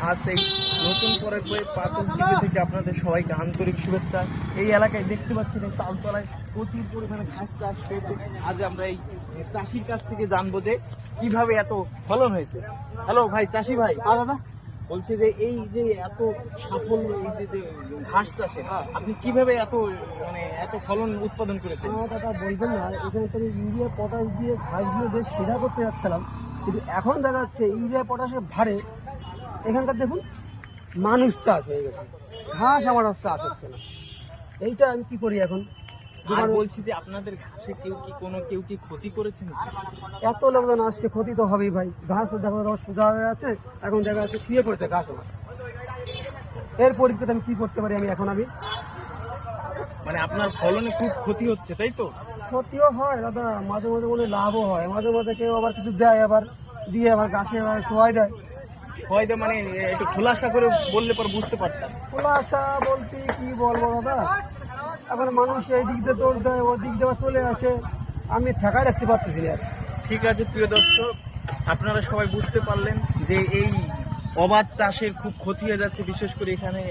আজ এই নতুন পরের বই পাথর টিভি থেকে আপনাদের সবাইকে আন্তরিক শুভেচ্ছা। এই এলাকায় দেখতে পাচ্ছেন এই তালতলায় প্রচুর পরিমাণে ঘাস চাষ হয়েছে। আজ আমরা এই চাষির কাছ থেকে জানবো যে কিভাবে এত ফলন হয়েছে। হ্যালো ভাই, চাষি ভাই। দাদা বলছি যে এই যে এত সাফল্য, এই যে ঘাস চাষে আপনি কিভাবে এত এত ফলন উৎপাদন করেছেন? দাদা বলবেন না, এখানে তো ইউরিয়া পটাশ দিয়ে ঘাসগুলো বেশ সেধা করতে যাচ্ছিলাম, কিন্তু এখন দেখা যাচ্ছে ইউরিয়া পটাশের ভারে এখানকার দেখুন মানুষ চাষ হয়ে গেছে, ঘাস আমার আর চাষ হচ্ছে না। এইটা আমি কি করি এখন? আর বলছি যে আপনাদের ঘাসে কেউ কি ক্ষতি করেছেন? এত লোকজন আসছে, ক্ষতি তো হবেই ভাই। ঘাস দেখো সোজা হয়ে আছে, এখন দেখা যাচ্ছে শুয়ে পড়ছে ঘাস আমার। এর পরিপ্রেক্ষিতে আমি কি করতে পারি? আমি আপনার ফলনে খুব ক্ষতি হচ্ছে, তাই তো? ক্ষতিও হয় দাদা, মাঝে মাঝে মনে লাভও হয়, মাঝে মাঝে কেউ আবার কিছু দেয়, আবার দিয়ে আবার গাছে আবার সবাই দেয়। হয়তো একটু খোলাসা করে বললে পর বুঝতে পারতাম। খোলাসা বলতে কি বলবো দাদা, এখন মানুষ এই দিক দিয়ে দৌড় দেয়, ওই দিক দিয়ে চলে আসে, আমি ঠেকায় রাখতে পারতেছি না। ঠিক আছে প্রিয় দর্শক, আপনারা সবাই বুঝতে পারলেন যে এই অবাধ চাষের খুব ক্ষতি হয়ে যাচ্ছে, বিশেষ করে এখানে